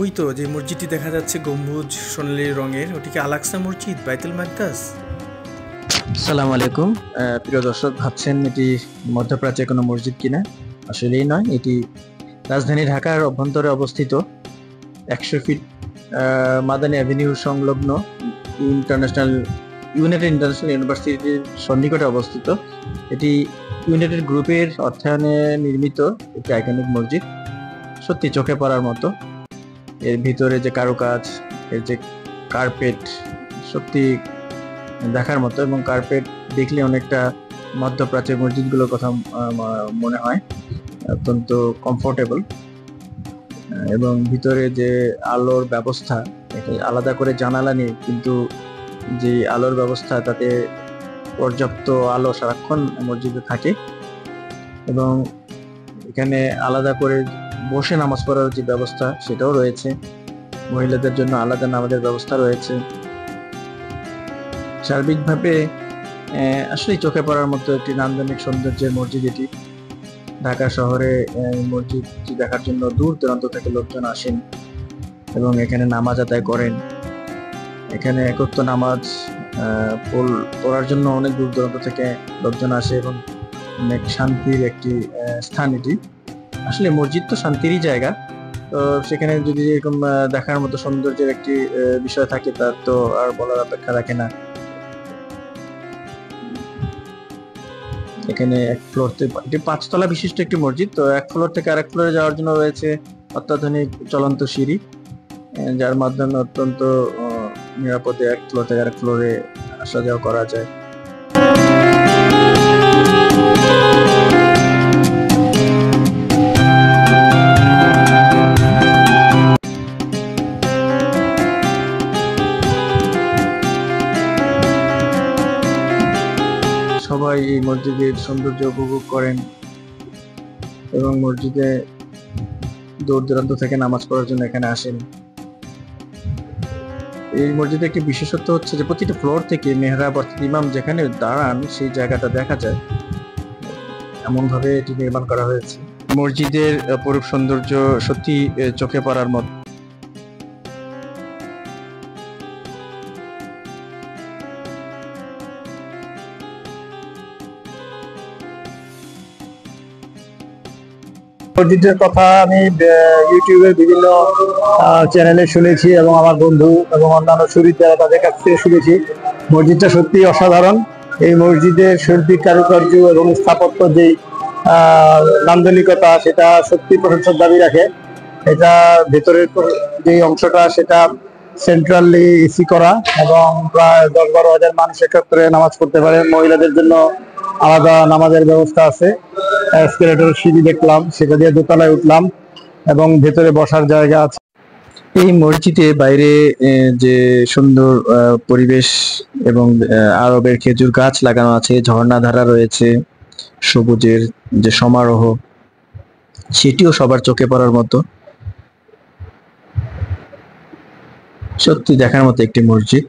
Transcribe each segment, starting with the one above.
ওই তো যে মসজিদটি দেখা যাচ্ছে গম্বুজ সোনালী রঙের, ওটি কি আল-আকসা মসজিদ, বাইতুল মাকদাস? আসসালামু আলাইকুম। প্রিয় দর্শক, ভাবছেন এটি মধ্যপ্রাচ্যের কোনো মসজিদ কিনা? আসলেই নয়, এটি রাজধানী ঢাকার অভ্যন্তরে অবস্থিত 100 ফিট মাদানী অ্যাভিনিউ সংলগ্ন ইউনাইটেড ইন্টারন্যাশনাল ইউনিভার্সিটির সন্নিকটে অবস্থিত। এটি ইউনাইটেড গ্রুপের অর্থায়নে নির্মিত একটি আইকনিক মসজিদ, সত্যি চোখে পড়ার মতো। এর ভিতরে যে কারুকাজ, এর যে কার্পেট, সত্যি দেখার মতো, এবং কার্পেট দেখলে অনেকটা মধ্যপ্রাচ্যের মসজিদগুলোর কথা মনে হয়। অত্যন্ত কমফোর্টেবল, এবং ভিতরে যে আলোর ব্যবস্থা, আলাদা করে জানালা নেই, কিন্তু যে আলোর ব্যবস্থা, তাতে পর্যাপ্ত আলো সারাক্ষণ মসজিদে থাকে। এবং এখানে আলাদা করে বসে নামাজ পড়ার যে ব্যবস্থা, সেটাও রয়েছে। মহিলাদের জন্য আলাদা নামাজের ব্যবস্থা রয়েছে। সার্বিকভাবে আসলে চোখে পড়ার মতো একটি নান্দনিক সৌন্দর্যের মসজিদ এটি। ঢাকা শহরে মসজিদটি দেখার জন্য দূর দূরান্ত থেকে লোকজন আসেন এবং এখানে নামাজ আদায় করেন। এখানে একত্র নামাজ পড়ার জন্য অনেক দূর দূরান্ত থেকে লোকজন আসে, এবং অনেক শান্তির একটি স্থান এটি। আসলে মসজিদ তো শান্তিরই জায়গা, তো সেখানে যদি এরকম দেখার মতো সৌন্দর্যের একটি বিষয় থাকে, তার তো আর বলার অপেক্ষা রাখে না। এখানে এক ফ্লোরতে, এটি 5 তলা বিশিষ্ট একটি মসজিদ। তো এক ফ্লোর থেকে আরেক ফ্লোরে যাওয়ার জন্য রয়েছে অত্যাধুনিক চলন্ত সিঁড়ি, যার মাধ্যমে অত্যন্ত নিরাপদে এক ফ্লোর থেকে আরেক ফ্লোরে আসা যাওয়া করা যায়। সবাই এই মসজিদের সৌন্দর্য উপভোগ করেন এবং মসজিদে দূর দূরান্ত থেকে নামাজ পড়ার জন্য এখানে আসেন। এই মসজিদে একটি বিশেষত্ব হচ্ছে যে প্রতিটি ফ্লোর থেকে মেহরাব অর্থাৎ ইমাম যেখানে দাঁড়ান, সেই জায়গাটা দেখা যায়, এমন ভাবে এটি নির্মাণ করা হয়েছে। মসজিদের অপরূপ সৌন্দর্য সত্যি চোখে পড়ার মতো। মসজিদের কথা আমি ইউটিউবের বিভিন্ন চ্যানেলে শুনেছি, এবং আমার বন্ধু এবং অন্যান্য শরীর যারা, তাদের কাছ থেকে শুনেছি। মসজিদটা সত্যি অসাধারণ। এই মসজিদের শৈল্পিক কারুকার্য এবং স্থাপত্য যে নান্দনিকতা, সেটা সত্যি প্রশংসার দাবি রাখে। এটা ভেতরের যে অংশটা, সেটা সেন্ট্রালি এসি করা, এবং প্রায় 10-12 হাজার মানুষ একত্রে নামাজ পড়তে পারে। মহিলাদের জন্য আলাদা নামাজের ব্যবস্থা আছে। এসকেলেটর সিঁড়ি দেখলাম, সেটা দিয়ে দোতলায় উঠলাম, এবং ভেতরে বসার জায়গা আছে। এই মসজিদে বাইরে যে সুন্দর পরিবেশ, এবং আরবের খেজুর গাছ লাগানো আছে, ঝর্ণাধারা রয়েছে, সবুজের যে সমারোহ, সেটিও সবার চোখে পড়ার মতো। সত্যি দেখার মতো একটি মসজিদ।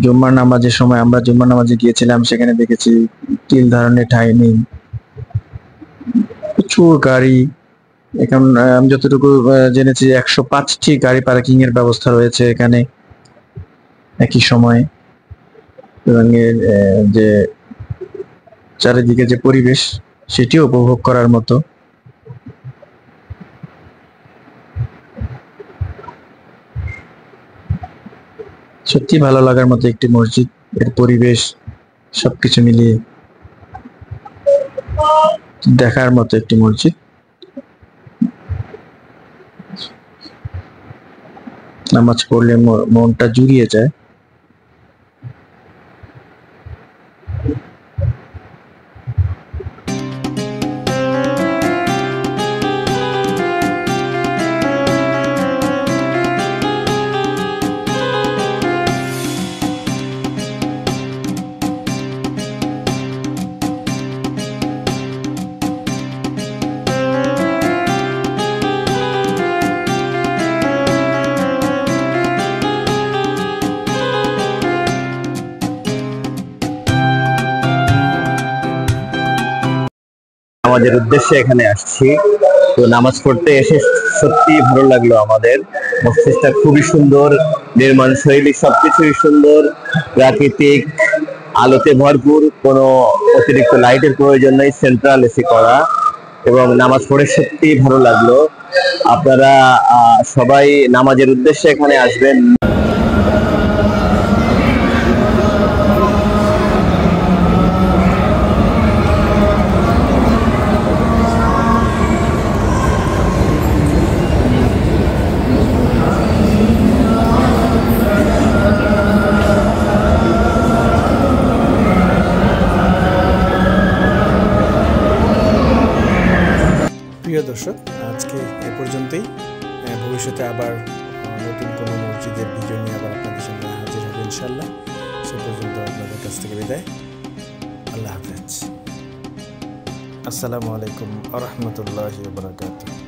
জুম্মার নামাজের সময় আমরা জুম্মার নামাজে গিয়েছিলাম, সেখানে দেখেছি তিল ধারণের ঠাঁই নেই, প্রচুর গাড়ি। এখন আমি যতটুকু জেনেছি 105টি গাড়ি পার্কিং এর ব্যবস্থা রয়েছে এখানে একই সময়ে। এবং এর যে চারিদিকে যে পরিবেশ, সেটিও উপভোগ করার মতো। সত্যি ভালো লাগার মতো একটি মসজিদ। এর পরিবেশ সবকিছু মিলিয়ে দেখার মতো একটি মসজিদ। নামাজ পড়লে মনটা জুড়িয়ে যায়। নামাজের উদ্দেশ্যে এখানে আসছি। তো নামাজ পড়তে এসে সত্যি ভালো লাগলো আমাদের। মসজিদটা খুবই সুন্দর, নির্মাণ শৈলী সবকিছুই সুন্দর, প্রাকৃতিক আলোতে ভরপুর, কোনো অতিরিক্ত লাইটের প্রয়োজন নেই, সেন্ট্রাল এসি করা, এবং নামাজ পড়ে সত্যি ভালো লাগলো। আপনারা সবাই নামাজের উদ্দেশ্যে এখানে আসবেন। প্রিয় দর্শক, আজকে এ পর্যন্তই। ভবিষ্যতে আবার নতুন কোনো মসজিদের ভিডিও নিয়ে আবার আপনাদের সামনে হাজির হবে ইনশাল্লাহ। সে পর্যন্ত আপনাদের কাছ থেকে বিদায়। আল্লাহ হাফেজ। আসসালামু আলাইকুম ওয়া রাহমাতুল্লাহি ওয়া বারাকাতুহু।